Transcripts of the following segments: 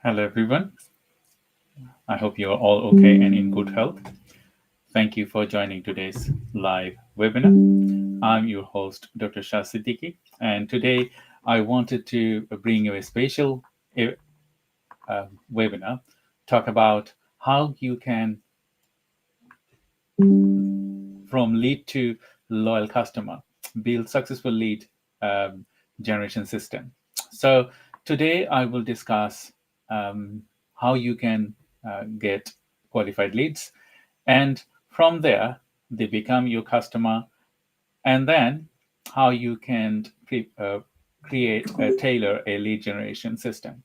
Hello, everyone. I hope you're all okay and in good health. Thank you for joining today's live webinar. I'm your host, Dr. Shah Siddiqui, and today I wanted to bring you a special webinar, talk about how you can, from lead to loyal customer, build successful lead generation system. So today I will discuss how you can get qualified leads, and from there they become your customer, and then how you can create tailor a lead generation system.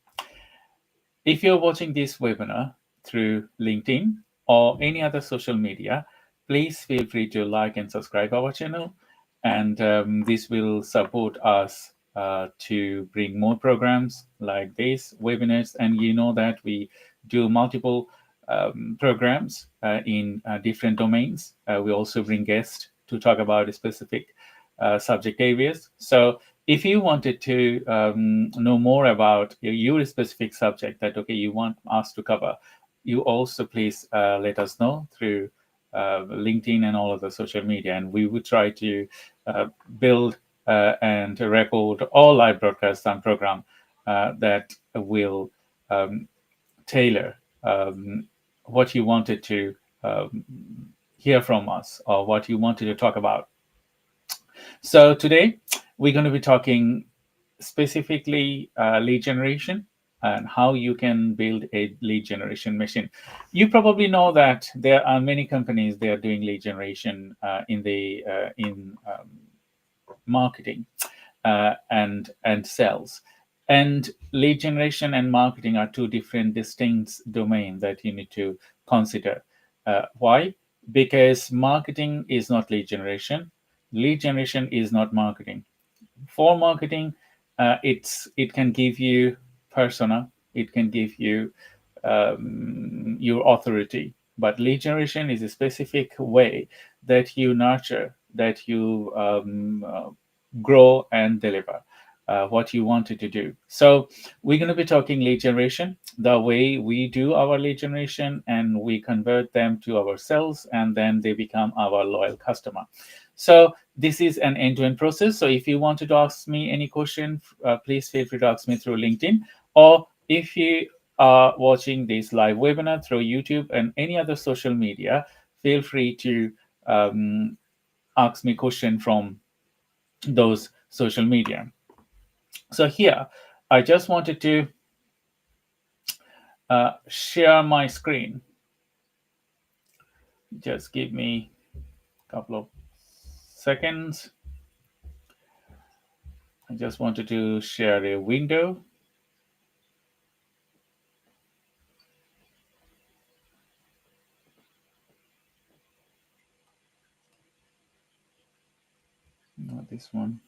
If you're watching this webinar through LinkedIn or any other social media, please feel free to like and subscribe our channel, and this will support us to bring more programs like these webinars. And you know that we do multiple programs in different domains. We also bring guests to talk about specific subject areas. So if you wanted to know more about your specific subject that you want us to cover, you also please let us know through LinkedIn and all of the social media, and we would try to build and record all live broadcasts and program that will tailor what you wanted to hear from us or what you wanted to talk about. So today we're going to be talking specifically lead generation and how you can build a lead generation machine. You probably know that there are many companies they are doing lead generation in marketing and sales. And lead generation and marketing are two different distinct domains that you need to consider. Why? Because marketing is not lead generation. Lead generation is not marketing. For marketing, it can give you persona, it can give you your authority. But lead generation is a specific way that you nurture, that you grow and deliver what you wanted to do. So we're going to be talking lead generation, the way we do our lead generation, and we convert them to our sales, and then they become our loyal customer. So this is an end-to-end process. So if you wanted to ask me any question, please feel free to ask me through LinkedIn, or if you are watching this live webinar through YouTube and any other social media, feel free to ask me question from those social media. So here, I just wanted to share my screen. Just give me a couple of seconds. I just wanted to share a window. Not this one.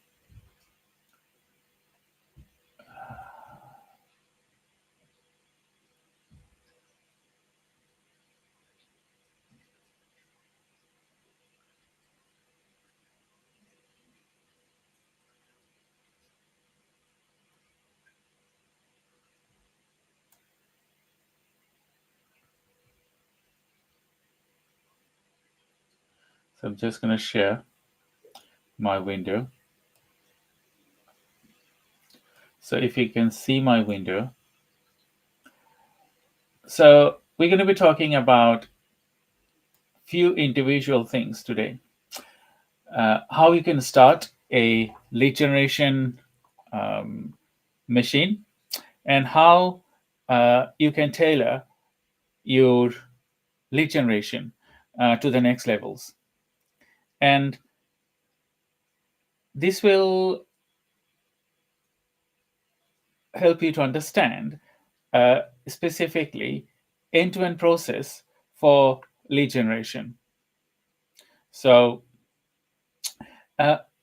So I'm just going to share my window. So if you can see my window. So we're going to be talking about few individual things today. How you can start a lead generation machine, and how you can tailor your lead generation to the next levels. And this will help you to understand specifically end-to-end process for lead generation. So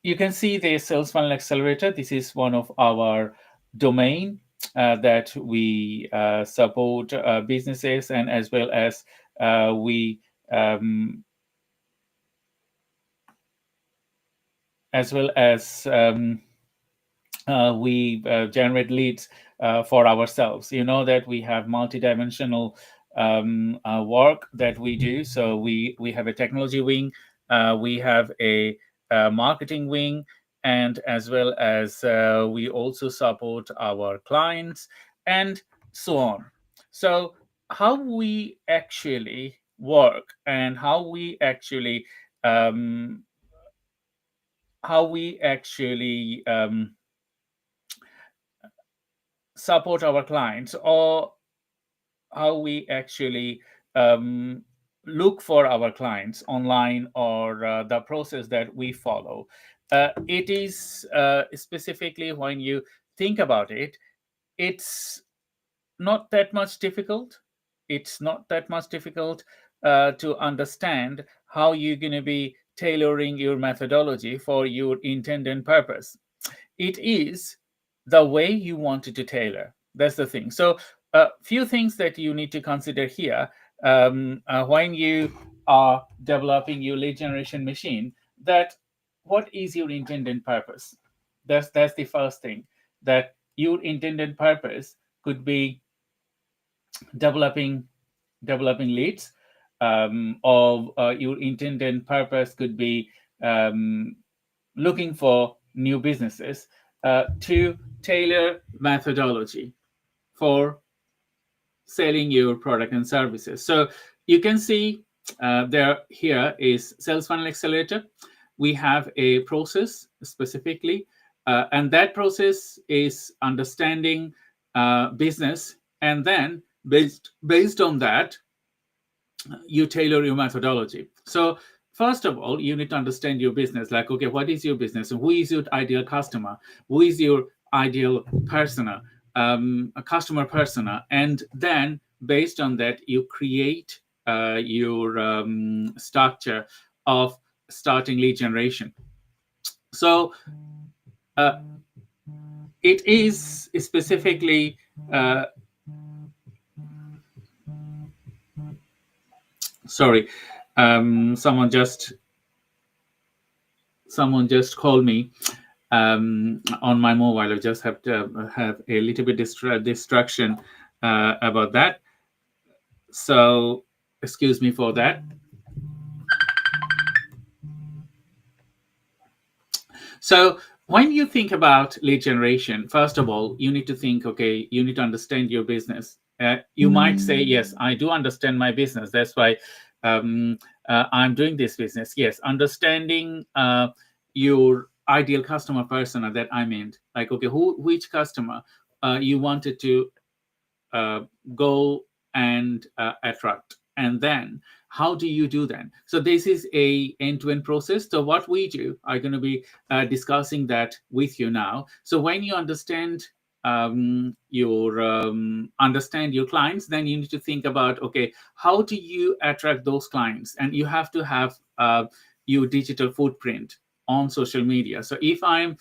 you can see the sales funnel accelerator. This is one of our domain that we support businesses, and as well as we we generate leads for ourselves. You know that we have multidimensional work that we do. So we have a technology wing, we have a marketing wing, and as well as we also support our clients and so on. So how we actually work and um, how we actually support our clients, or how we actually um, look for our clients online, or the process that we follow. It is specifically, when you think about it, it's not that much difficult. It's not that much difficult to understand how you're going to be tailoring your methodology for your intent and purpose. It is the way you want it to tailor. That's the thing. So a few things that you need to consider here when you are developing your lead generation machine. That what is your intended purpose? That's the first thing. That your intended purpose could be developing leads, or your intended purpose could be um, looking for new businesses, to tailor methodology for selling your product and services. So you can see there here is sales funnel accelerator. We have a process specifically, and that process is understanding business, and then based on that, you tailor your methodology. So first of all, you need to understand your business. Like, okay, what is your business? Who is your ideal customer? Who is your ideal persona, a customer persona? And then based on that, you create your structure of starting lead generation. So it is specifically sorry, someone just called me on my mobile. I just have to have a little bit distraction about that. So excuse me for that. So when you think about lead generation, first of all, you need to think, okay, you need to understand your business. You might say, yes, I do understand my business. That's why I'm doing this business. Yes, understanding your ideal customer persona that I meant. Like, okay, which customer you wanted to go and attract, and then how do you do that? So this is a end-to-end process. So what we do, I'm going to be discussing that with you now. So when you understand understand your clients, then you need to think about, okay, how do you attract those clients? And you have to have your digital footprint on social media. So if I'm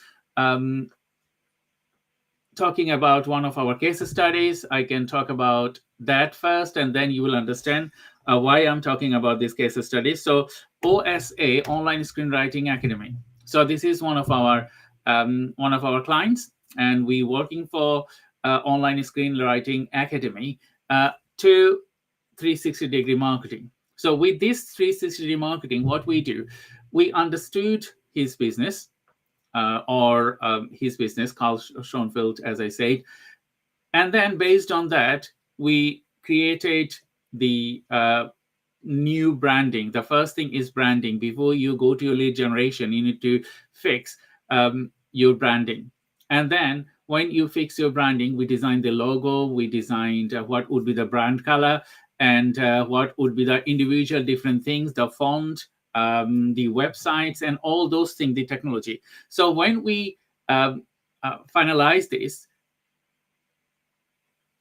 talking about one of our case studies, I can talk about that first, and then you will understand why I'm talking about this case study. So OSA, Online Screenwriting Academy. So this is one of our clients, and we working for Online Screenwriting Academy to 360-degree marketing. So with this 360-degree marketing, what we do, we understood his business, his business, Carl Schoenfeld, as I said. And then based on that, we created the new branding. The first thing is branding. Before you go to your lead generation, you need to fix your branding. And then when you fix your branding, we designed the logo, we designed what would be the brand color, and what would be the individual different things, the font, the websites, and all those things, the technology. So when we finalize this,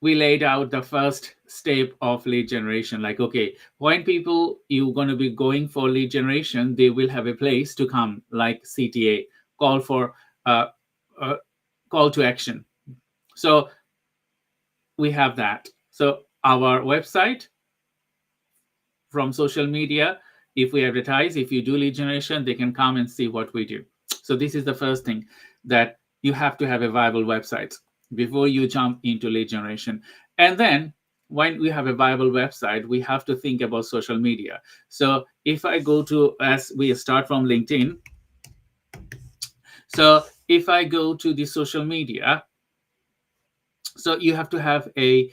we laid out the first step of lead generation. Like, okay, when people you're going to be going for lead generation, they will have a place to come, like CTA, call for call to action. So we have that. So our website, from social media, if we advertise, if you do lead generation, they can come and see what we do. So this is the first thing, that you have to have a viable website before you jump into lead generation. And then when we have a viable website, we have to think about social media. So if I go to, as we start from LinkedIn, so if I go to the social media, so you have to have a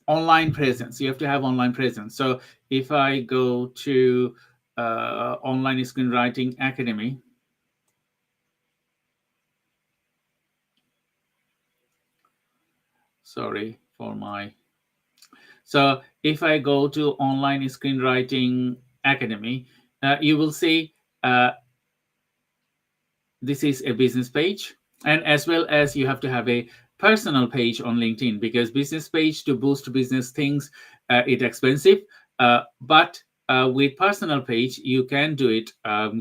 online presence. You have to have online presence. So if I go to Online Screenwriting Academy, sorry for my, so if I go to Online Screenwriting Academy, you will see this is a business page, and as well as you have to have a personal page on LinkedIn, because business page to boost business things, it's expensive, but with personal page you can do it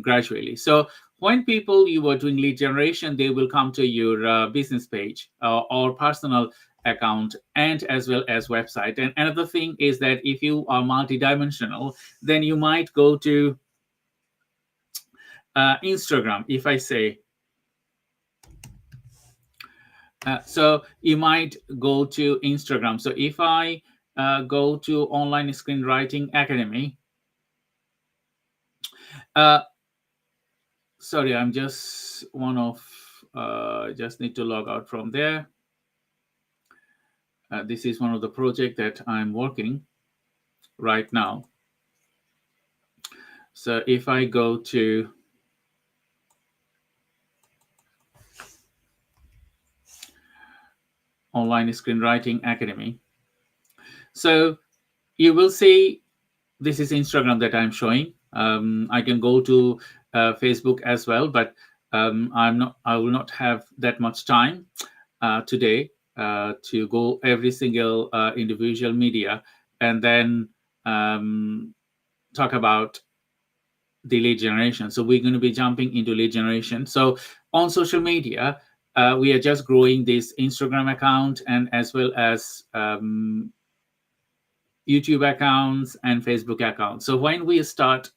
gradually. So when people you are doing lead generation, they will come to your business page or personal account, and as well as website. And another thing is that if you are multidimensional, then you might go to Instagram. If I say, so you might go to Instagram. So if I go to Online Screenwriting Academy, sorry, I'm just just need to log out from there. This is one of the project that I'm working right now. So if I go to Online Screenwriting Academy, so you will see this is Instagram that I'm showing. I can go to Facebook as well, but I will not have that much time today to go every single individual media and then talk about the lead generation. So we're going to be jumping into lead generation. So on social media, we are just growing this Instagram account, and as well as YouTube accounts and Facebook accounts. So when we start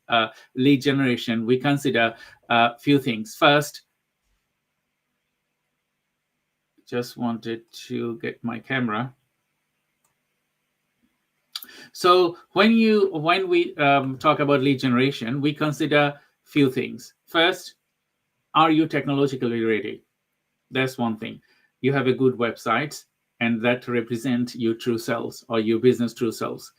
lead generation, we consider a few things. First, just wanted to get my camera. So when we talk about lead generation, we consider few things. First, are you technologically ready? That's one thing. You have a good website, and that represent your true selves or your business true selves.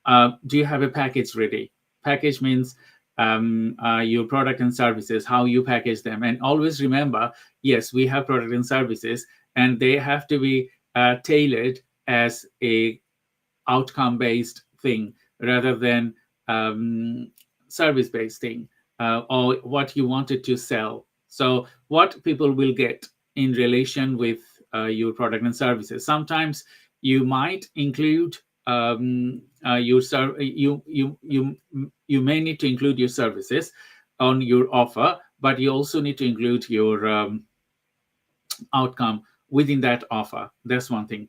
Do you have a package ready? Package means your product and services, how you package them. And always remember, yes, we have product and services, and they have to be tailored as a outcome-based thing rather than service-based thing, or what you wanted to sell. So what people will get in relation with your product and services. Sometimes you might include you may need to include your services on your offer, but you also need to include your outcome within that offer. That's one thing.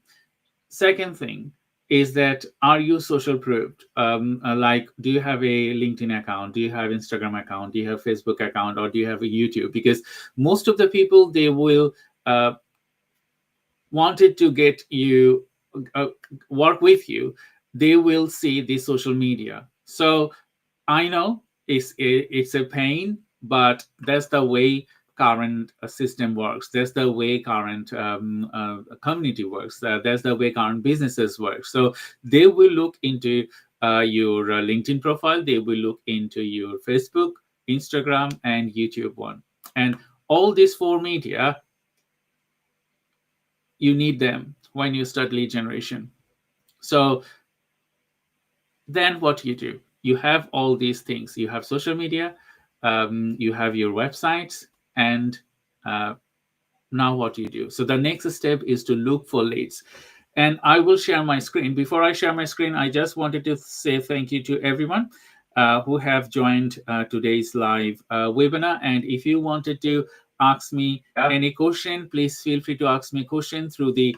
Second thing is that, are you social proofed? Like, do you have a LinkedIn account? Do you have Instagram account? Do you have Facebook account? Or do you have a YouTube? Because most of the people, they will wanted to get you work with you, they will see the social media. So I know it's a pain, but that's the way current system works. That's the way current community works. That's the way current businesses work. So they will look into your LinkedIn profile. They will look into your Facebook, Instagram, and YouTube one. And all these four media, you need them when you start lead generation. So then what you do, you have all these things. You have social media, you have your websites, and now what you do. So the next step is to look for leads. And I will share my screen. Before I share my screen, I just wanted to say thank you to everyone who have joined today's live webinar. And if you wanted to ask me any question, please feel free to ask me a question through the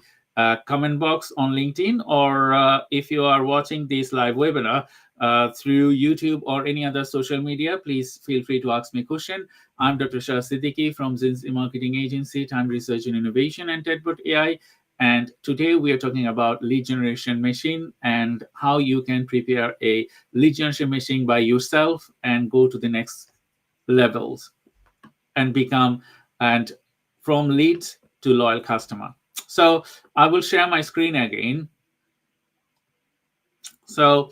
comment box on LinkedIn, or if you are watching this live webinar, through YouTube or any other social media, please feel free to ask me a question. I'm Dr. Shah Siddiqui from 𝐤𝐳 Marketing Agency, Time Research and Innovation, and TEDbot AI. And today we are talking about lead generation machine and how you can prepare a lead generation machine by yourself and go to the next levels and become and from leads to loyal customer. So I will share my screen again. So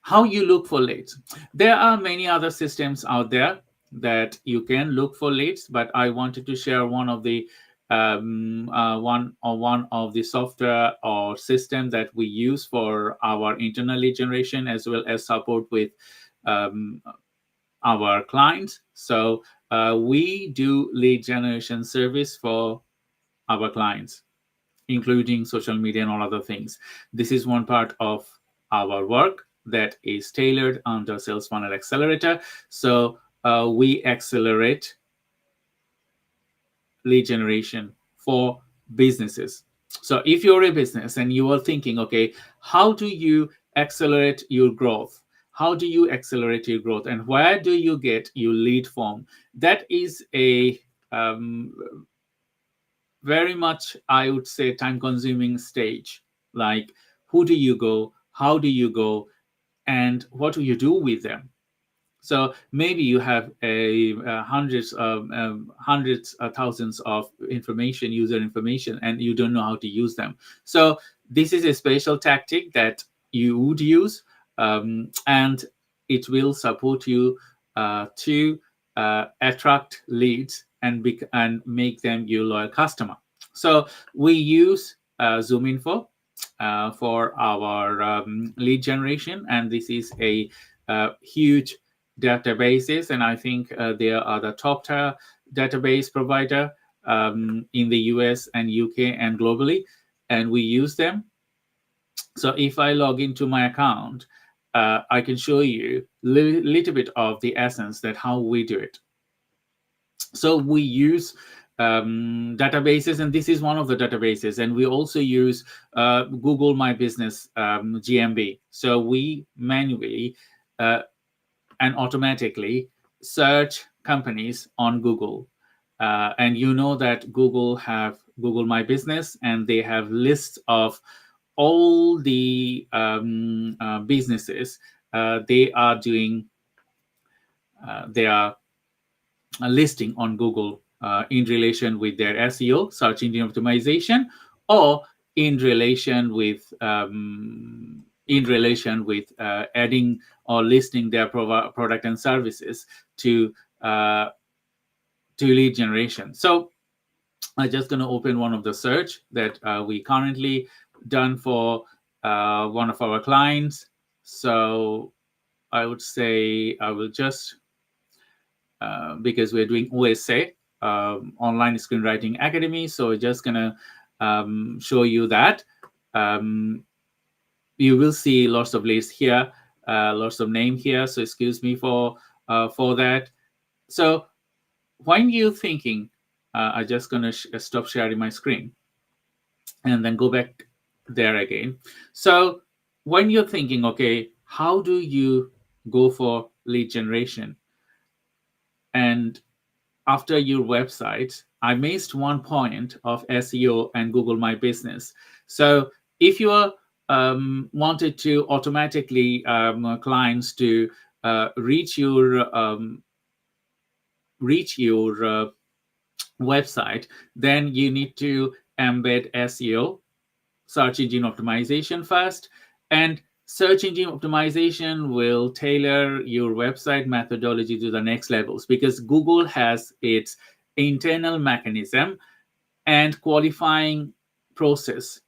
how you look for leads. There are many other systems out there that you can look for leads, but I wanted to share one of the one of the software or system that we use for our internal lead generation as well as support with our clients. So we do lead generation service for our clients, including social media and all other things. This is one part of our work that is tailored under Sales Funnel Accelerator. So we accelerate lead generation for businesses. So if you're a business and you are thinking, okay, how do you accelerate your growth? How do you accelerate your growth? And where do you get your lead from? That is a very much, I would say, time-consuming stage. Like, who do you go? How do you go? And what do you do with them? So maybe you have hundreds of thousands of user information, and you don't know how to use them. So this is a special tactic that you would use, and it will support you to attract leads and make them your loyal customer. So we use ZoomInfo for our lead generation, and this is a huge databases, and I think they are the top tier database provider in the US and UK and globally, and we use them. So if I log into my account, I can show you a little bit of the essence that how we do it. So we use databases, and this is one of the databases, and we also use Google My Business GMB. So we manually and automatically search companies on Google. And you know that Google have Google My Business, and they have lists of all the businesses they are doing. They are listing on Google in relation with their SEO, search engine optimization, or in relation with adding or listing their product and services to lead generation. So I'm just going to open one of the search that we currently done for one of our clients. So I would say I will just because we're doing OSA, Online Screenwriting Academy. So we're just going to show you that. You will see lots of lists here, lots of name here. So excuse me for that. So when you're thinking, I'm just going to stop sharing my screen and then go back there again. So when you're thinking, okay, how do you go for lead generation? And after your website, I missed one point of SEO and Google My Business. So if you are wanted to automatically clients to reach your website, then you need to embed SEO, search engine optimization first, and search engine optimization will tailor your website methodology to the next levels, because Google has its internal mechanism and qualifying process.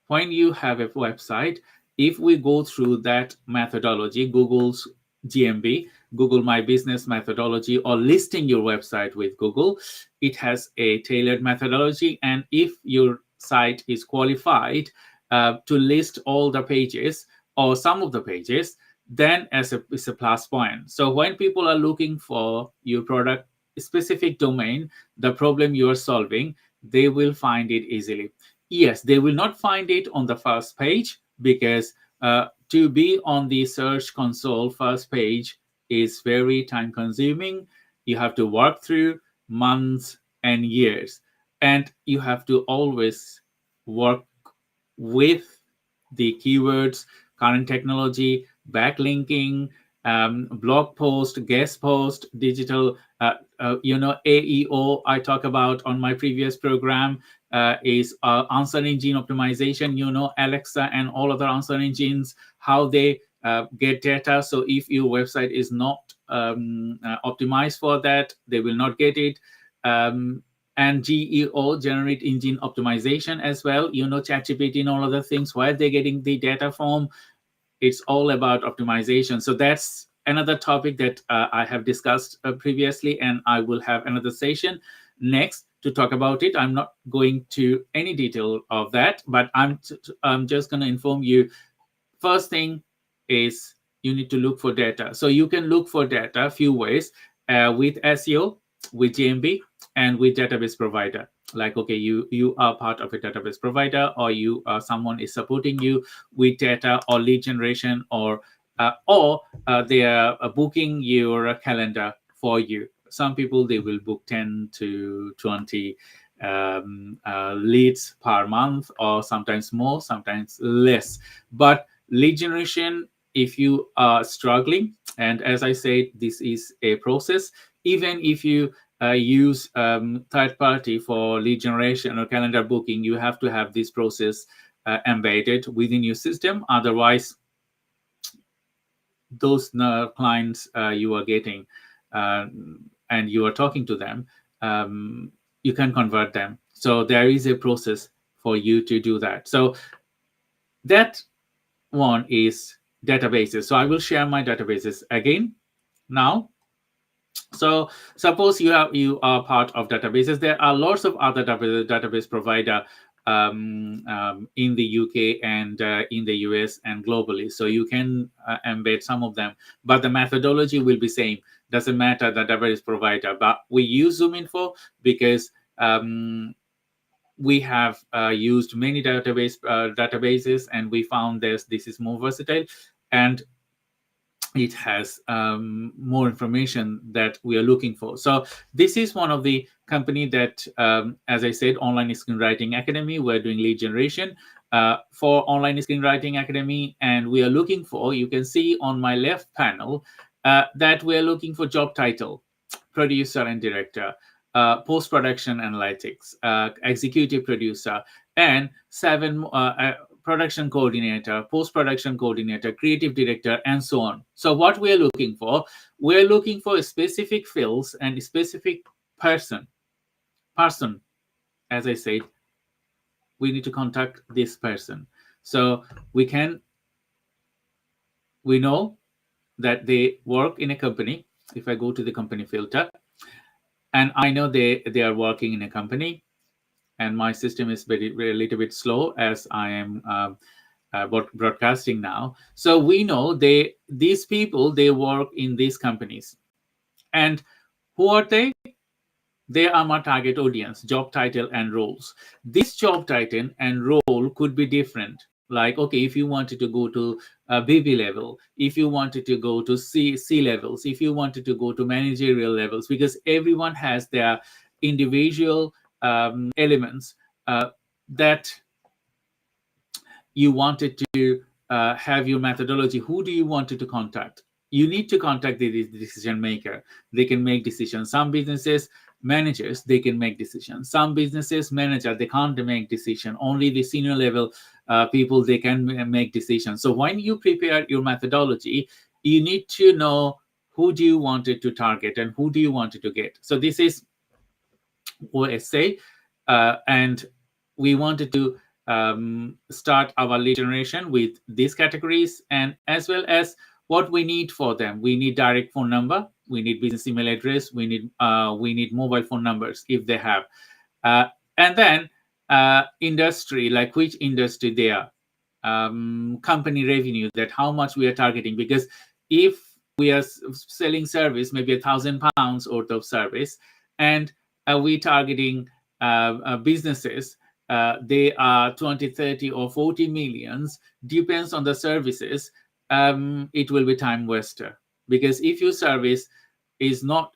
When you have a website, if we go through that methodology, Google's GMB, Google My Business methodology, or listing your website with Google, it has a tailored methodology. And if your site is qualified to list all the pages or some of the pages, then it's a plus point. So when people are looking for your product specific domain, the problem you are solving, they will find it easily. Yes, they will not find it on the first page because To be on the search console first page is very time consuming. You have to work through months and years, and you have to always work with the keywords, current technology, backlinking, blog post, guest post, digital, AEO I talk about on my previous program is answer engine optimization. Alexa and all other answer engines, how they get data. So if your website is not optimized for that, they will not get it. And GEO, generate engine optimization as well. ChatGPT and all other things, where they're getting the data from. It's all about optimization. So that's another topic that I have discussed previously, and I will have another session next to talk about it. I'm not going to any detail of that, but I'm just going to inform you. First thing is you need to look for data. So you can look for data a few ways, with SEO, with GMB, and with database provider. Like, okay, you are part of a database provider, or someone is supporting you with data or lead generation, or they are booking your calendar for you. Some people, they will book 10 to 20 leads per month, or sometimes more, sometimes less. But lead generation, if you are struggling, and as I said, this is a process. Even if you use third party for lead generation or calendar booking, you have to have this process embedded within your system. Otherwise, those clients you are getting and you are talking to them, you can convert them. So there is a process for you to do that. So that one is databases. So I will share my databases again now. So suppose you are part of databases. There are lots of other database provider in the UK and in the US and globally. So you can embed some of them, but the methodology will be same. Doesn't matter the database provider, but we use ZoomInfo because we have used many databases, and we found this is more versatile, and it has more information that we are looking for. So this is one of the company that, as I said, Online Screenwriting Academy. We're doing lead generation for Online Screenwriting Academy, and we are looking for, you can see on my left panel, that we are looking for job title, producer and director, post-production analytics, executive producer, and 7 production coordinator, post-production coordinator, creative director, and so on. So what we're looking for specific fields and a specific person. As I said, we need to contact this person. So we know that they work in a company. If I go to the company filter, and I know they are working in a company, and my system is a little bit slow as I am broadcasting now. So we know these people, they work in these companies. And who are they? They are my target audience, job title and roles. This job title and role could be different. Like, okay, if you wanted to go to BB level, if you wanted to go to C levels, if you wanted to go to managerial levels, because everyone has their individual elements that you wanted to have your methodology. Who do you want to contact? You need to contact the decision maker. They can make decisions. Some businesses, managers, they can make decisions. Some businesses, manager, they can't make decision. Only the senior level people, they can make decisions. So when you prepare your methodology, you need to know who do you want it to target and who do you want it to get. So this is OSA, and we wanted to start our lead generation with these categories, and as well as what we need for them. We need direct phone number, we need business email address, we need mobile phone numbers if they have, and then industry, like which industry they are, company revenue, that how much we are targeting, because if we are selling service, maybe £1,000 worth of service, and we targeting businesses, they are 20, 30, or 40 millions, depends on the services, it will be time waster. Because if your service is not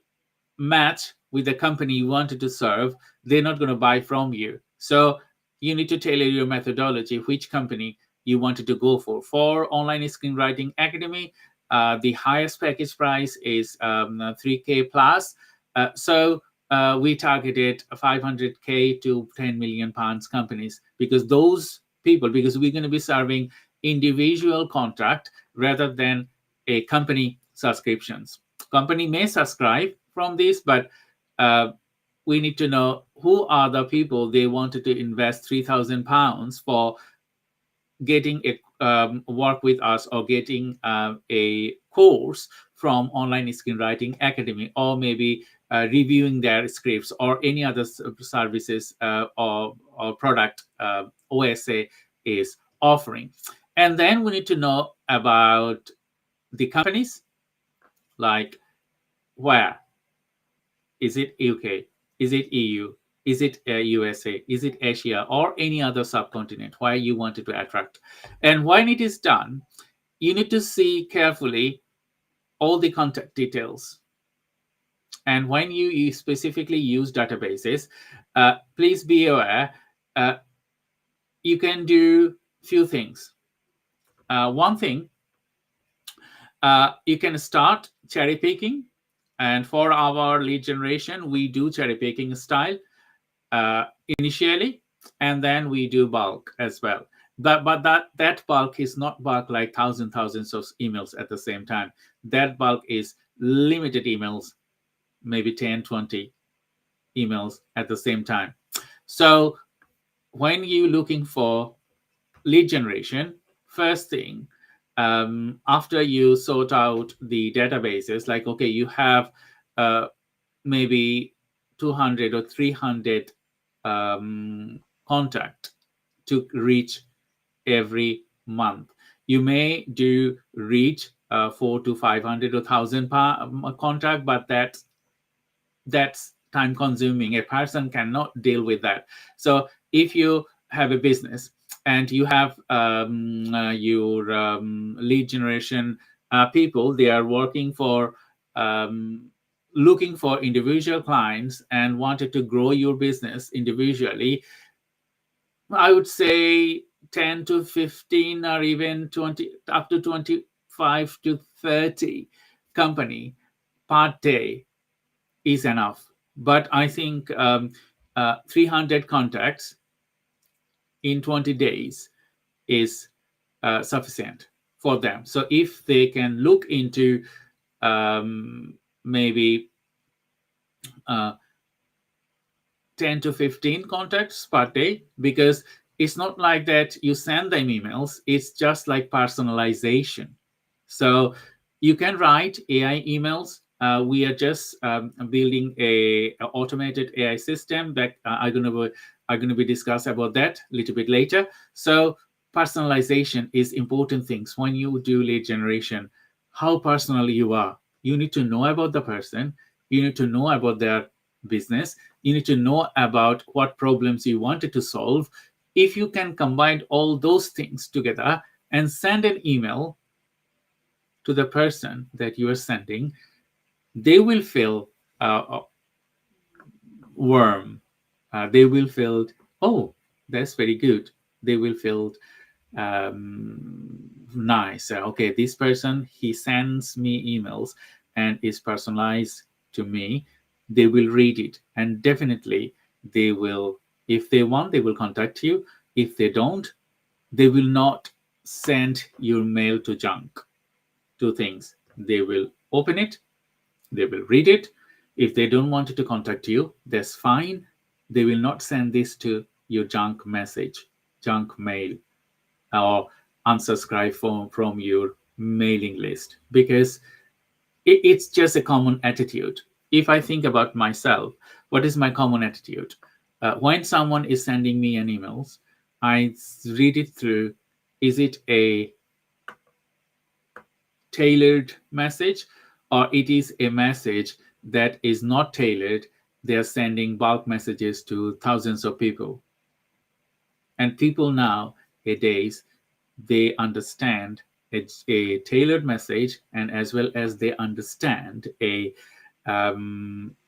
match with the company you wanted to serve, they're not going to buy from you. So you need to tailor your methodology, which company you wanted to go for. For Online Screenwriting Academy, the highest package price is 3K plus. So we targeted 500K to 10 million pounds companies, because those people, because we're going to be serving individual contract rather than a company subscriptions. Company may subscribe from this, but we need to know who are the people they wanted to invest £3,000 for getting a work with us, or getting a course from Online Screenwriting Academy, or maybe reviewing their scripts, or any other services or product OSA is offering. And then we need to know about the companies, like where. Is it UK? Is it EU? Is it USA? Is it Asia, or any other subcontinent where you wanted to attract? And when it is done, you need to see carefully all the contact details. And when you specifically use databases, please be aware, you can do few things. One thing, you can start cherry picking. And for our lead generation, we do cherry picking style initially, and then we do bulk as well. But that bulk is not bulk like thousands of emails at the same time. That bulk is limited emails, maybe 10, 20 emails at the same time. So when you're looking for lead generation, first thing, after you sort out the databases, like, okay, you have maybe 200 or 300 contact to reach every month. You may do reach 400 to 500 or 1,000 contact, but that's time consuming. A person cannot deal with that. So if you have a business and you have your lead generation people, they are working for looking for individual clients and wanted to grow your business individually, I would say 10 to 15, or even 20, up to 25 to 30 company per day is enough. But I think 300 contacts in 20 days is sufficient for them. So if they can look into maybe 10 to 15 contacts per day, because it's not like that you send them emails, it's just like personalization. So you can write AI emails. We are just building a automated AI system that I'm going to be discuss about that a little bit later. So personalization is important things when you do lead generation. How personal you are. You need to know about the person. You need to know about their business. You need to know about what problems you wanted to solve. If you can combine all those things together and send an email to the person that you are sending, they will feel warm. They will feel, oh, that's very good. They will feel nice. Okay, this person, he sends me emails and is personalized to me. They will read it, and definitely they will, if they want, they will contact you. If they don't, they will not send your mail to junk. Two things: they will open it, they will read it. If they don't want to contact you, that's fine. They will not send this to your junk message, junk mail, or unsubscribe from your mailing list, because it's just a common attitude. If I think about myself, what is my common attitude? When someone is sending me an emails, I read it through. Is it a tailored message, or it is a message that is not tailored? They are sending bulk messages to thousands of people. And people nowadays, they understand it's a tailored message, and as well as they understand a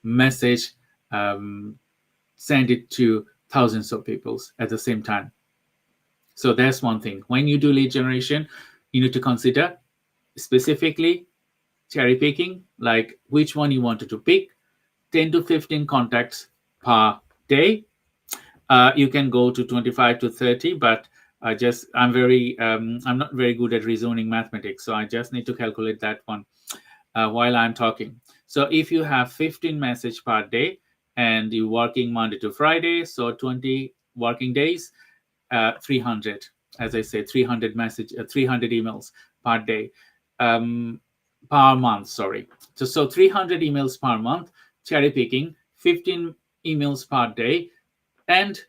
message, send it to thousands of people at the same time. So that's one thing. When you do lead generation, you need to consider specifically cherry picking, like which one you wanted to pick. 10 to 15 contacts per day. You can go to 25 to 30, but I'm not very good at reasoning mathematics, so I just need to calculate that one while I'm talking. So if you have 15 message per day and you're working Monday to Friday, so 20 working days, 300, as I say, 300 emails per day, per month, sorry. So 300 emails per month, cherry picking, 15 emails per day, and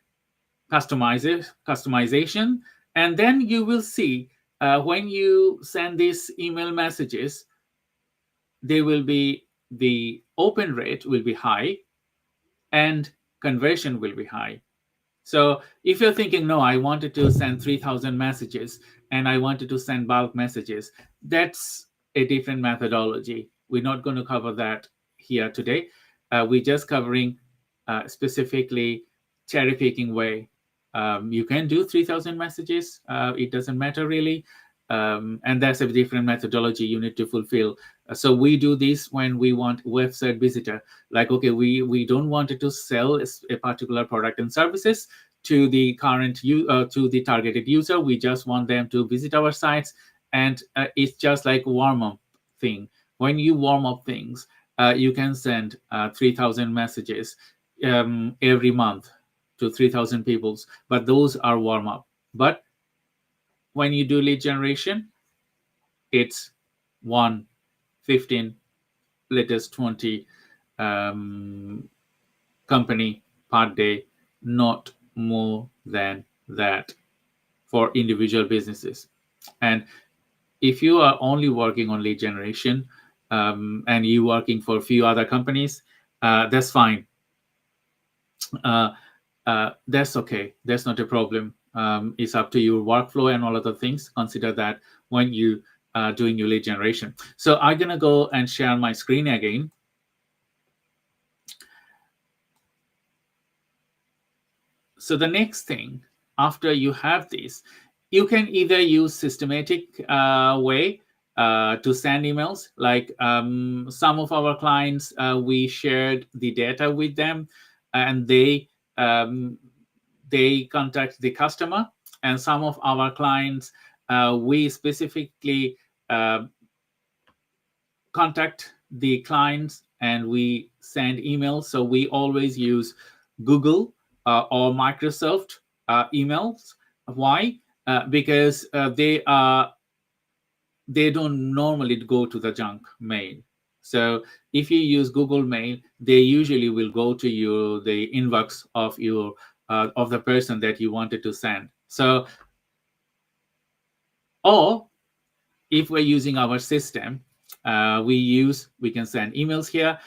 customization. And then you will see when you send these email messages, the open rate will be high and conversion will be high. So if you're thinking, no, I wanted to send 3,000 messages and I wanted to send bulk messages, that's a different methodology. We're not going to cover that here today. We're just covering specifically cherry picking way. You can do 3,000 messages. It doesn't matter really. And that's a different methodology you need to fulfill. So we do this when we want website visitor. Like, okay, we don't want it to sell a particular product and services to the to the targeted user. We just want them to visit our sites, and it's just like warm up thing. When you warm up things, you can send 3,000 messages every month to 3,000 people, but those are warm up. But when you do lead generation, it's 1, 15, latest 20 company per day, not more than that for individual businesses. And if you are only working on lead generation and you working for a few other companies, that's fine. That's okay. That's not a problem. It's up to your workflow and all other things. Consider that when you are doing your lead generation. So I'm going to go and share my screen again. So the next thing, after you have this, you can either use systematic way to send emails. Like some of our clients, we shared the data with them, and they contact the customer. And some of our clients, we specifically contact the clients and we send emails. So we always use Google or Microsoft emails. Why? Because they don't normally go to the junk mail. So if you use Google Mail, they usually will go to the inbox of your of the person that you wanted to send. So, or if we're using our system, we can send emails here,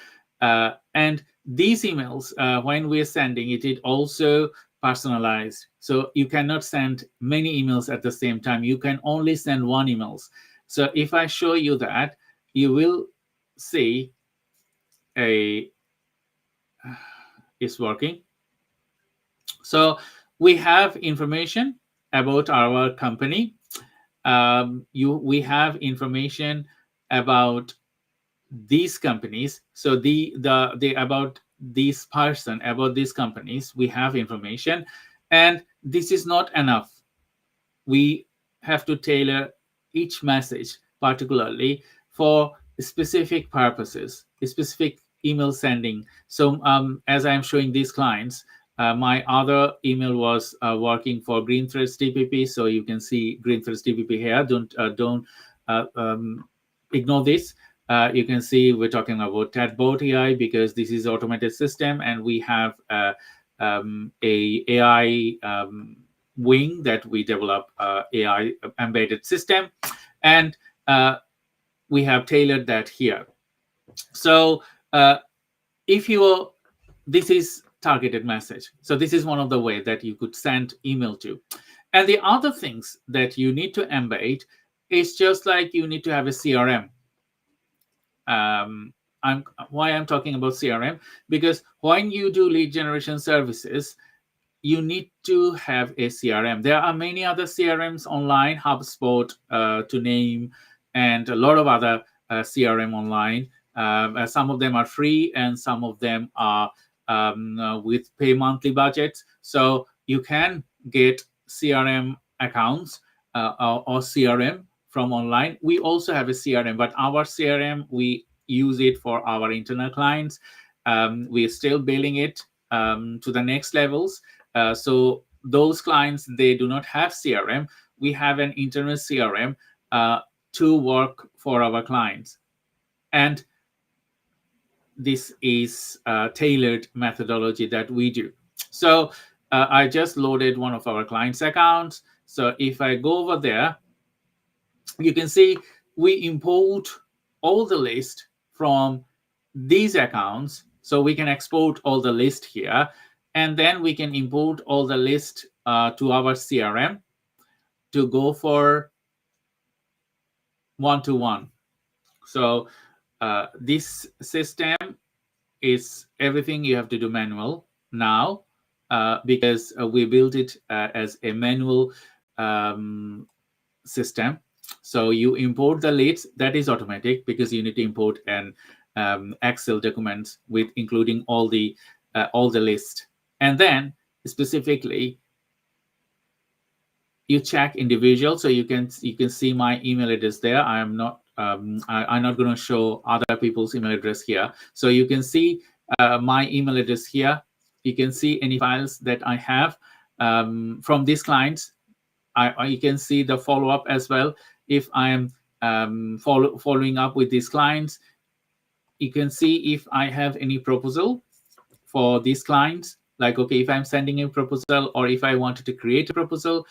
and these emails, when we're sending it, it also personalized. So you cannot send many emails at the same time. You can only send one emails. So if I show you that, you will see it's working. So we have information about our company. We have information about these companies. So the about this person, about these companies, we have information, and this is not enough. We have to tailor each message particularly for specific purposes, specific email sending. So as I'm showing these clients, my other email was working for Green Threads TPP. So you can see Green Threads TPP here. Don't ignore this. You can see we're talking about chatbot AI because this is automated system, and we have a AI wing that we develop AI embedded system, and we have tailored that here. So if you this is targeted message. So this is one of the ways that you could send email to. And the other things that you need to embed is just like you need to have a CRM. Why I'm talking about CRM, because when you do lead generation services, you need to have a CRM. There are many other CRMs online, HubSpot to name, and a lot of other CRM online. Some of them are free and some of them are with pay monthly budgets. So you can get CRM accounts or CRM from online. We also have a CRM, but our CRM, we use it for our internal clients. We're still building it to the next levels. So those clients, they do not have CRM. We have an internal CRM to work for our clients. And this is a tailored methodology that we do. So I just loaded one of our clients' accounts. So if I go over there, you can see we import all the list from these accounts. So we can export all the list here, and then we can import all the list to our CRM to go for one-to-one. So this system is everything you have to do manual now because we built it as a manual system. So you import the leads, that is automatic because you need to import an Excel documents with including all the list. And then specifically you check individual, so you can see my email address there. I'm not going to show other people's email address here. So you can see my email address here. You can see any files that I have from these clients. You can see the follow-up as well. If I am following up with these clients, you can see if I have any proposal for these clients. Like, okay, if I'm sending a proposal or if I wanted to create a proposal,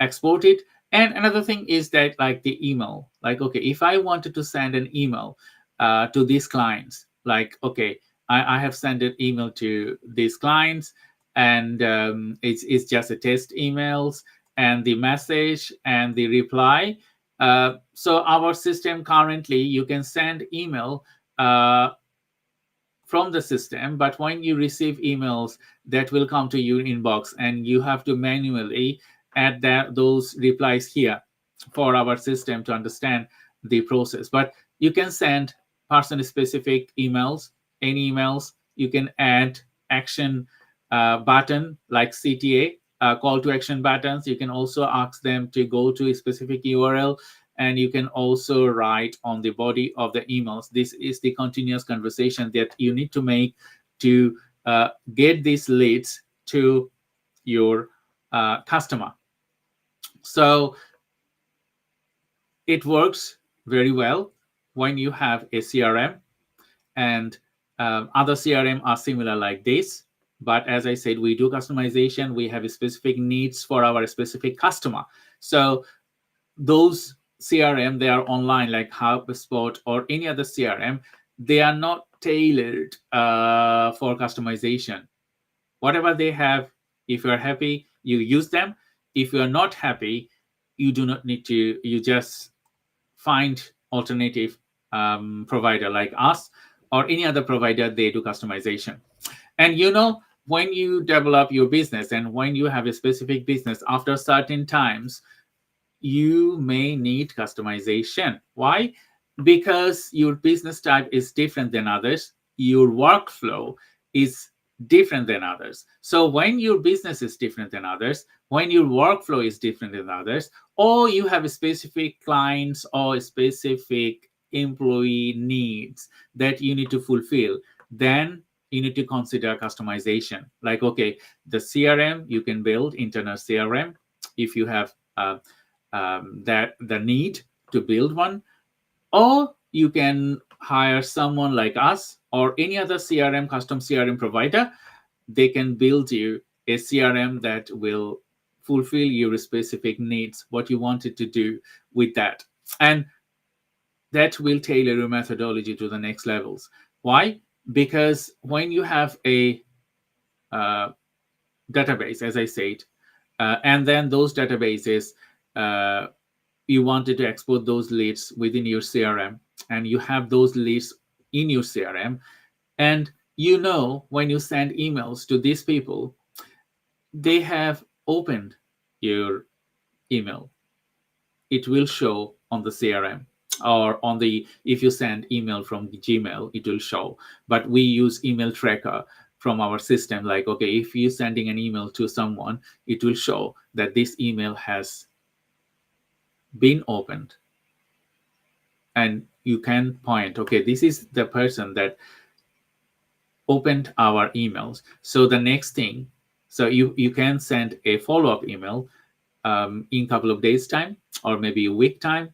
export it. And another thing is that, like the email, like, okay, if I wanted to send an email to these clients, like, okay, I have sent an email to these clients and it's just a test emails and the message and the reply. So our system currently, you can send email from the system, but when you receive emails, that will come to your inbox and you have to manually add those replies here for our system to understand the process. But you can send person-specific emails, any emails. You can add action button like CTA, call to action buttons. You can also ask them to go to a specific URL, and you can also write on the body of the emails. This is the continuous conversation that you need to make to get these leads to your customer. So it works very well when you have a CRM, and other CRM are similar like this. But as I said, we do customization. We have specific needs for our specific customer. So those CRM, they are online like HubSpot or any other CRM. They are not tailored for customization. Whatever they have, if you're happy, you use them. If you're not happy, you do not need to. You just find alternative provider like us or any other provider. They do customization. And when you develop your business and when you have a specific business, after certain times, you may need customization. Why? Because your business type is different than others. Your workflow is different than others. So when your business is different than others, when your workflow is different than others, or you have a specific clients or specific employee needs that you need to fulfill, then you need to consider customization. Like, okay, the CRM, you can build internal CRM if you have the need to build one, or you can hire someone like us or any other CRM, custom CRM provider. They can build you a CRM that will fulfill your specific needs, what you wanted to do with that. And that will tailor your methodology to the next levels. Why? Because when you have a database, as I said, and then those databases, you wanted to export those leads within your CRM, and you have those leads in your CRM, and when you send emails to these people, they have opened your email. It will show on the CRM, or if you send email from Gmail, it will show. But we use email tracker from our system. Like, okay, if you're sending an email to someone, it will show that this email has been opened, and you can point, okay, this is the person that opened our emails. So the next thing, so you can send a follow-up email in a couple of days time, or maybe a week time.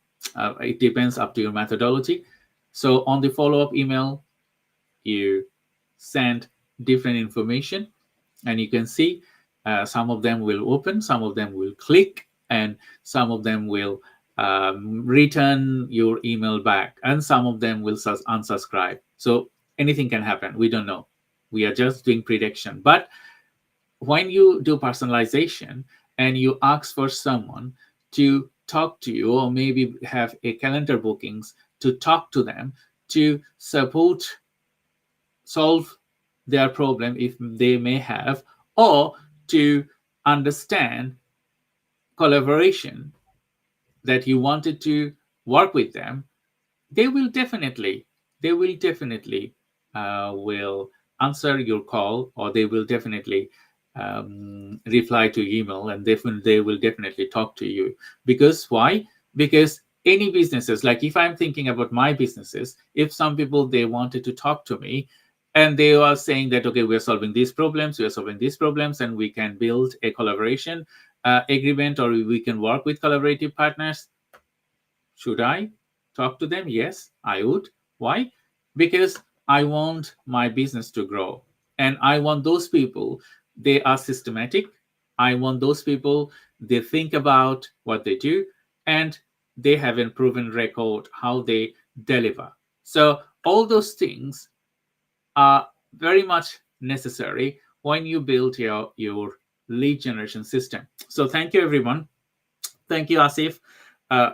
It depends up to your methodology. So on the follow-up email, you send different information, and you can see some of them will open, some of them will click, and some of them will return your email back, and some of them will unsubscribe. So anything can happen. We don't know. We are just doing prediction. But when you do personalization and you ask for someone to talk to you, or maybe have a calendar bookings to talk to them, to solve their problem if they may have, or to understand collaboration that you wanted to work with them, they will definitely will answer your call, or they will definitely reply to email, and they will definitely talk to you. Because why? Because any businesses, like if I'm thinking about my businesses, if some people, they wanted to talk to me, and they are saying that, okay, we're solving these problems, and we can build a collaboration agreement, or we can work with collaborative partners, should I talk to them? Yes, I would. Why? Because I want my business to grow, and I want those people, they are systematic. I want those people, they think about what they do, and they have a proven record how they deliver. So all those things are very much necessary when you build your lead generation system. So thank you, everyone. Thank you, Asif,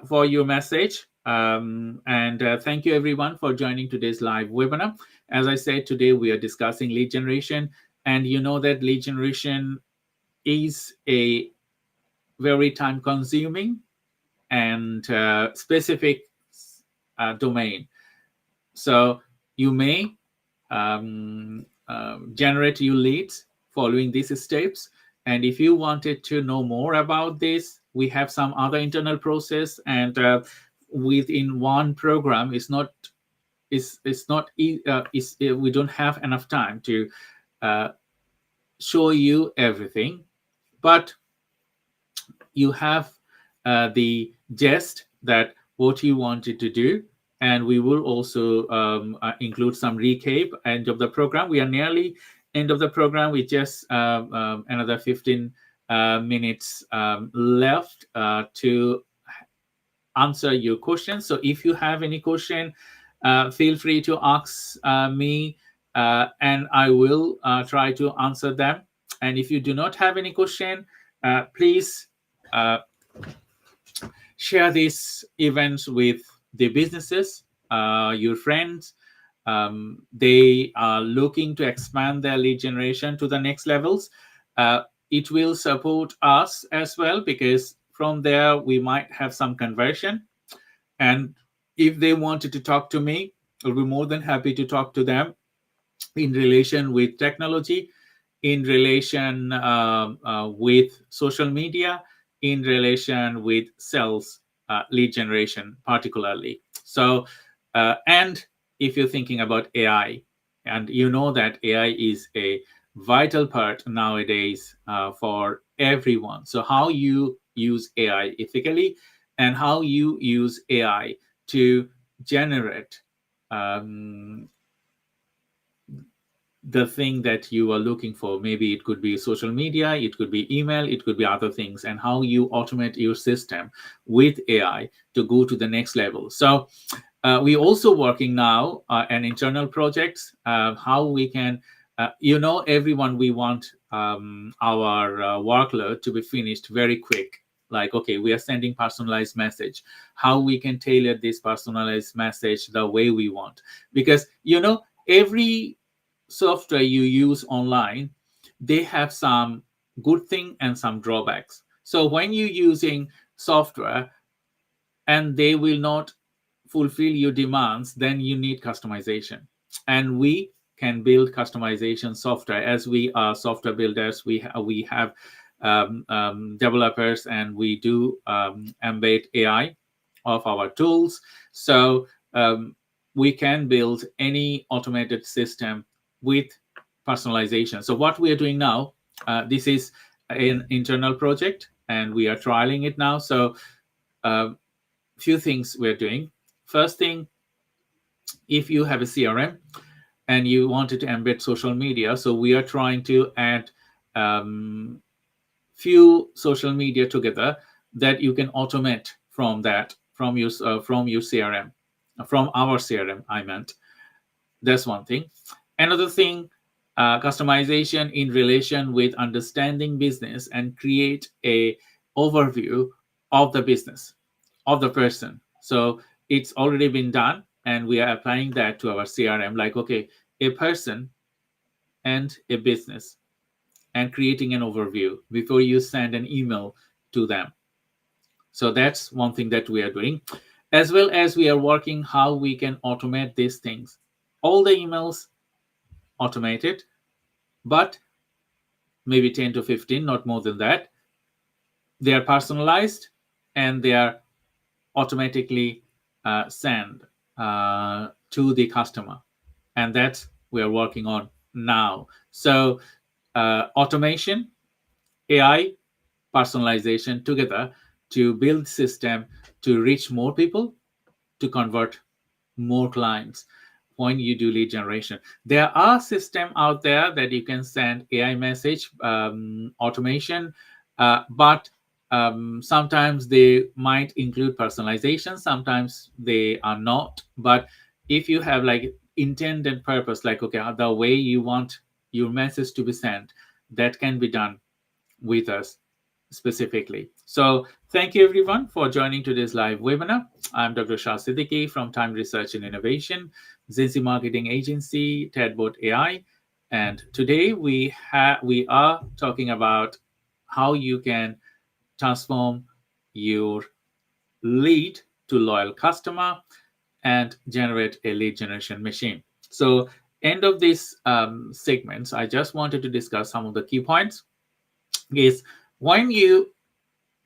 for your message. And thank you, everyone, for joining today's live webinar. As I said, today we are discussing lead generation. And you know that lead generation is a very time-consuming and specific domain. So you may generate your leads following these steps. And if you wanted to know more about this, we have some other internal process, and within one program, we don't have enough time to show you everything, but you have the gist that what you wanted to do. And we will also include some recap end of the program. We are nearly end of the program. We just another 15 minutes left to answer your questions. So if you have any question, feel free to ask me, and I will try to answer them. And if you do not have any question, please share these events with the businesses, your friends. They are looking to expand their lead generation to the next levels. It will support us as well, because from there we might have some conversion. And if they wanted to talk to me, I'll be more than happy to talk to them in relation with technology, in relation with social media, in relation with sales lead generation particularly. So and if you're thinking about AI, and you know that AI is a vital part nowadays for everyone. So how you use AI ethically, and how you use AI to generate the thing that you are looking for. Maybe it could be social media, it could be email, it could be other things, and how you automate your system with AI to go to the next level. So we're also working now on internal projects, how we can Everyone, we want our workload to be finished very quick. Like, okay, we are sending personalized message. How we can tailor this personalized message the way we want? Because every software you use online, they have some good thing and some drawbacks. So when you're using software and they will not fulfill your demands, then you need customization. And we can build customization software. As we are software builders, we have developers, and we do embed AI of our tools. So we can build any automated system with personalization. So what we are doing now, this is an internal project, and we are trialing it now. So few things we're doing. First thing, if you have a CRM and you wanted to embed social media, so we are trying to add few social media together that you can automate from your CRM, from our CRM, I meant. That's one thing. Another thing, customization in relation with understanding business and create a overview of the business, of the person. So it's already been done, and we are applying that to our CRM. Like, okay, a person and a business, and creating an overview before you send an email to them. So that's one thing that we are doing, as well as we are working how we can automate these things. All the emails automated, but maybe 10 to 15, not more than that. They are personalized, and they are automatically sent to the customer. And that's we are working on now. So automation, AI, personalization together to build system to reach more people, to convert more clients. When you do lead generation, there are systems out there that you can send AI message automation, but sometimes they might include personalization, sometimes they are not. But if you have like intended purpose, like, okay, the way you want your message to be sent, that can be done with us specifically. So thank you everyone for joining today's live webinar. I'm Dr. Shah Siddiqui from Time Research and Innovation, 𝐿𝐶 Marketing Agency, Tadbot AI. And today we are talking about how you can transform your lead to loyal customer and generate a lead generation machine. So end of this segments, I just wanted to discuss some of the key points. Is when you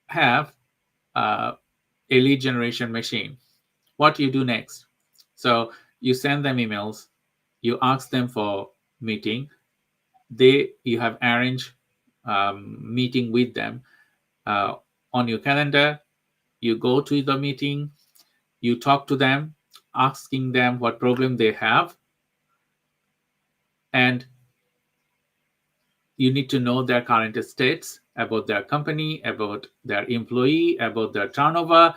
have a lead generation machine, what you do next? So you send them emails, you ask them for meeting, you have arranged meeting with them on your calendar. You go to the meeting, you talk to them, asking them what problem they have, and you need to know their current states about their company, about their employee, about their turnover,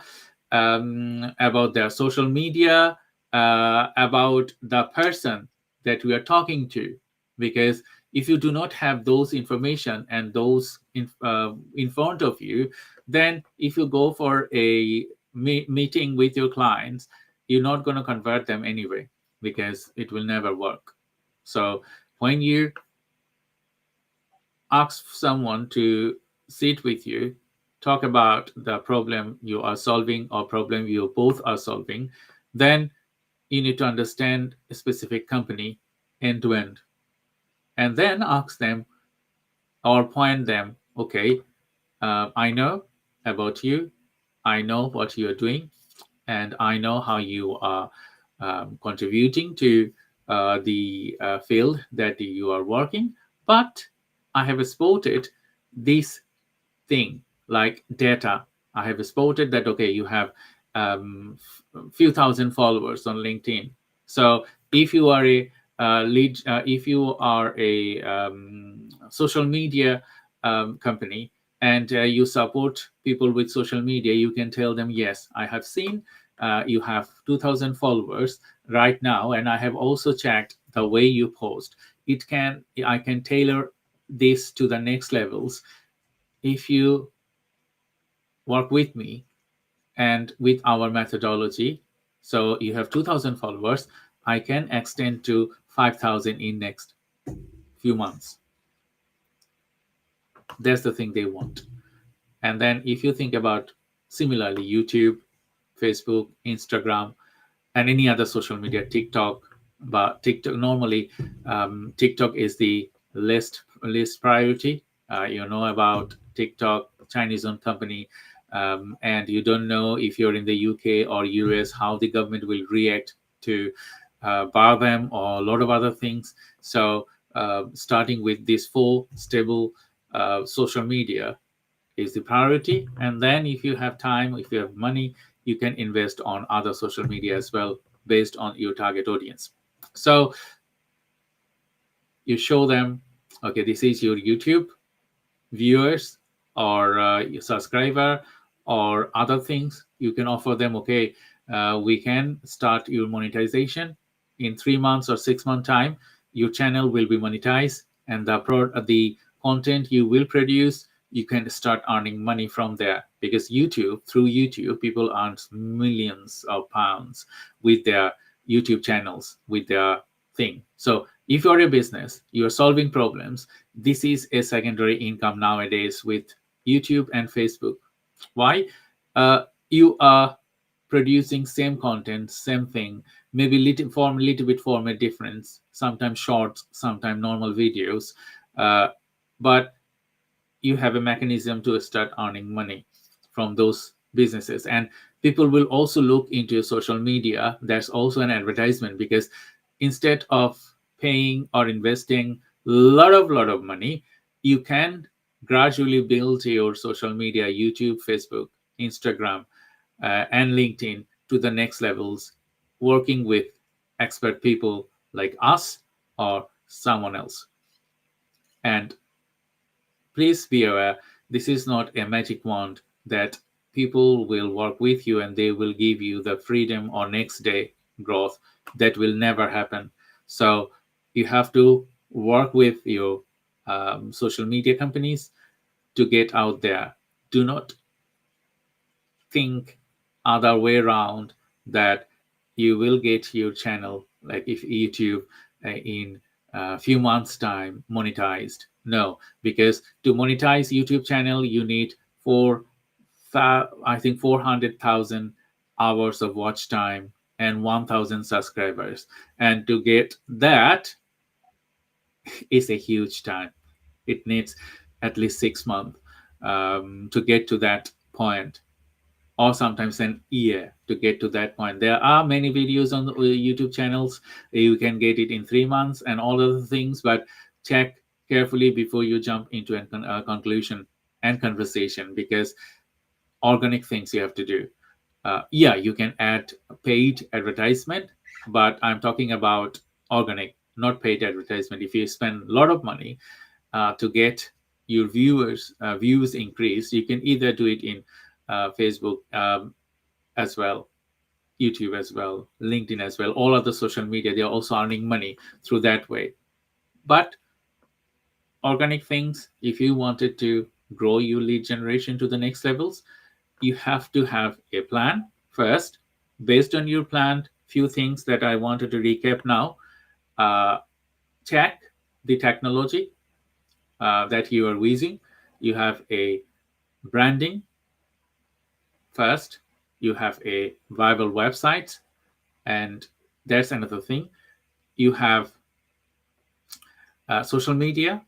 about their social media, about the person that we are talking to. Because if you do not have those information and those in front of you, then if you go for a meeting with your clients, you're not going to convert them anyway, because it will never work. So when you ask someone to sit with you, talk about the problem you are solving or problem you both are solving, then you need to understand a specific company end to end. And then ask them or point them, okay, I know about you, I know what you are doing, and I know how you are contributing to the field that you are working, but I have spotted this thing like data. I have spotted that, okay, you have few thousand followers on LinkedIn. So if you are a lead, if you are a social media company, and you support people with social media, you can tell them, yes, I have seen you have 2,000 followers right now, and I have also checked the way you post. I can tailor this to the next levels. If you work with me and with our methodology, so you have 2,000 followers, I can extend to 5,000 in next few months. That's the thing they want. And then if you think about similarly YouTube, Facebook, Instagram, and any other social media, TikTok, but TikTok normally, TikTok is the least priority. You know about TikTok, Chinese-owned company, and you don't know if you're in the UK or US how the government will react to bar them or a lot of other things. So starting with these 4 stable social media is the priority, and then if you have time, if you have money, you can invest on other social media as well based on your target audience. So you show them, okay, this is your YouTube viewers or your subscriber or other things. You can offer them, okay, we can start your monetization in 3 months or 6 month time. Your channel will be monetized, and the content you will produce, you can start earning money from there, because through YouTube, people earn millions of pounds with their YouTube channels, with their thing. So if you're a business, you're solving problems, this is a secondary income nowadays with YouTube and Facebook. Why? You are producing same content, same thing, maybe little bit format difference, sometimes shorts, sometimes normal videos, but you have a mechanism to start earning money from those businesses. And people will also look into social media. That's also an advertisement, because instead of paying or investing lot of money, you can gradually build your social media, YouTube, Facebook, Instagram, and LinkedIn to the next levels, working with expert people like us or someone else. And please be aware, this is not a magic wand that people will work with you and they will give you the freedom or next day growth. That will never happen. So you have to work with your social media companies to get out there. Do not think other way around that you will get your channel, like if YouTube, in a few months time monetized. No, because to monetize YouTube channel, you need I think 400,000 hours of watch time and 1,000 subscribers, and to get that is a huge time. It needs at least 6 months to get to that point, or sometimes an year to get to that point. There are many videos on the YouTube channels. You can get it in 3 months and all other things, but check carefully before you jump into a conclusion and conversation, because organic things you have to do. Yeah, you can add paid advertisement, but I'm talking about organic, not paid advertisement. If you spend a lot of money to get your views increased, you can either do it in Facebook as well, YouTube as well, LinkedIn as well, all other social media. They're also earning money through that way. But organic things, if you wanted to grow your lead generation to the next levels, you have to have a plan first. Based on your plan, few things that I wanted to recap now. Check the technology that you are using. You have a branding first. You have a viable website, and that's another thing. You have social media.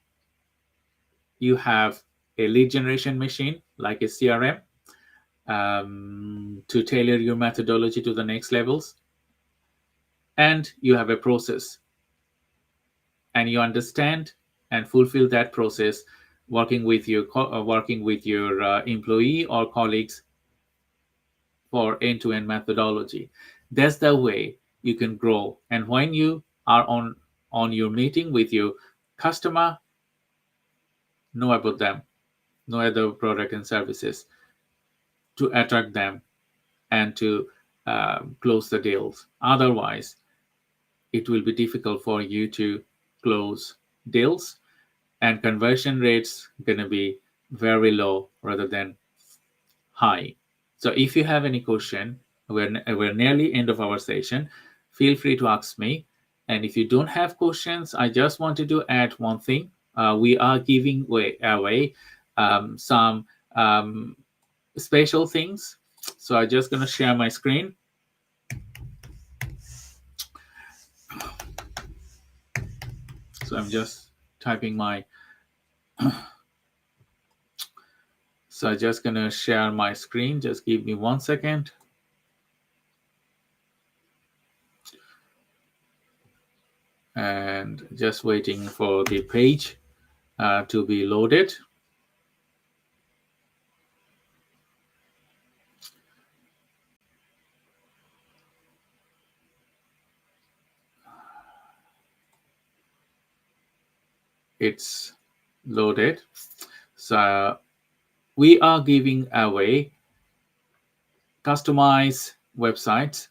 You have a lead generation machine like a CRM to tailor your methodology to the next levels, and you have a process, and you understand and fulfill that process working with your employee or colleagues for end-to-end methodology. That's the way you can grow. And when you are on your meeting with your customer, know about them, know other product and services to attract them and to close the deals. Otherwise, it will be difficult for you to close deals, and conversion rates going to be very low rather than high. So if you have any question, we're nearly end of our session. Feel free to ask me. And if you don't have questions, I just wanted to add one thing. We are giving away some special things. So I'm just going to share my screen. So I'm just typing my. So I'm just going to share my screen. Just give me 1 second. And just waiting for the page to be loaded. It's loaded. So we are giving away customized websites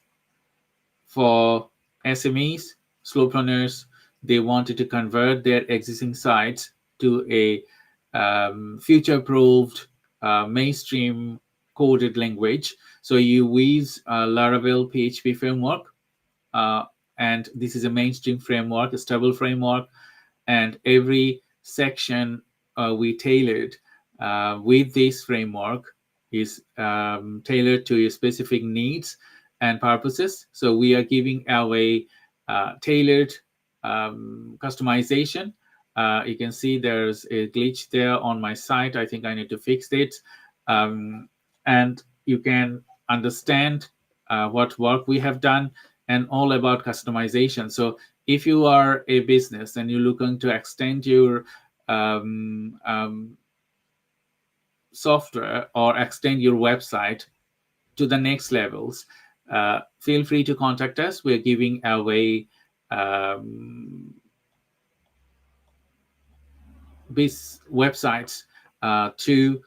for SMEs, slowpreneurs. They wanted to convert their existing sites to a future-proofed mainstream coded language. So you use Laravel PHP framework, and this is a mainstream framework, a stable framework, and every section we tailored with this framework is tailored to your specific needs and purposes. So we are giving away tailored customization. You can see there's a glitch there on my site. I think I need to fix it. And you can understand what work we have done and all about customization. So if you are a business and you're looking to extend your software or extend your website to the next levels, feel free to contact us. We're giving away these websites to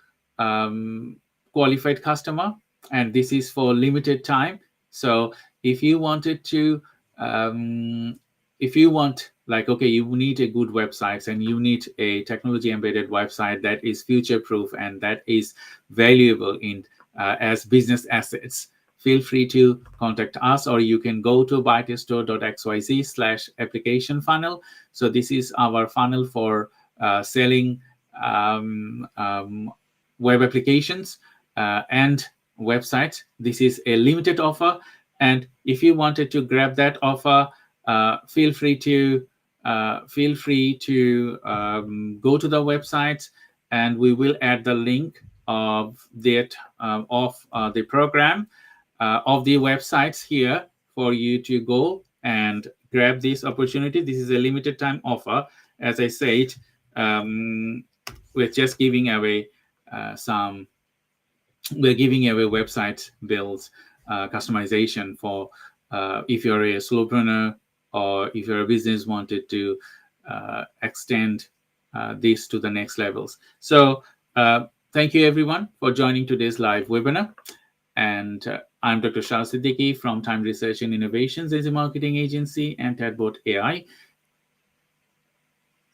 qualified customer, and this is for limited time. So if you wanted to if you want, like, okay, you need a good website and you need a technology embedded website that is future proof and that is valuable in as business assets, feel free to contact us, or you can go to bytestore.xyz/application funnel. So this is our funnel for selling web applications and websites. This is a limited offer, and if you wanted to grab that offer, feel free to go to the website, and we will add the link of that the program of the websites here for you to go and grab this opportunity. This is a limited time offer. As I said, we're just giving away we're giving away website builds customization for if you're a slowpreneur or if you're a business wanted to extend this to the next levels. So thank you everyone for joining today's live webinar. And I'm Dr. Shah Siddiqui from Time Research and Innovations as a marketing agency and Tadbot AI.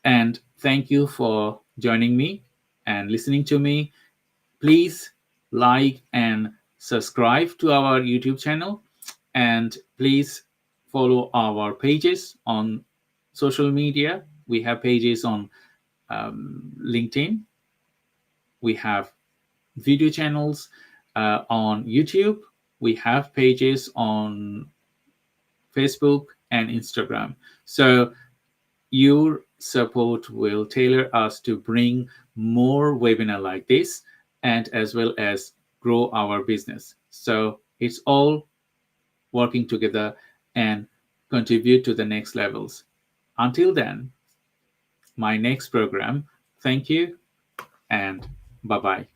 And thank you for joining me and listening to me. Please like and subscribe to our YouTube channel, and please follow our pages on social media. We have pages on LinkedIn. We have video channels on YouTube. We have pages on Facebook and Instagram. So your support will tailor us to bring more webinar like this, and as well as grow our business. So it's all working together and contribute to the next levels. Until then, my next program, thank you and bye-bye.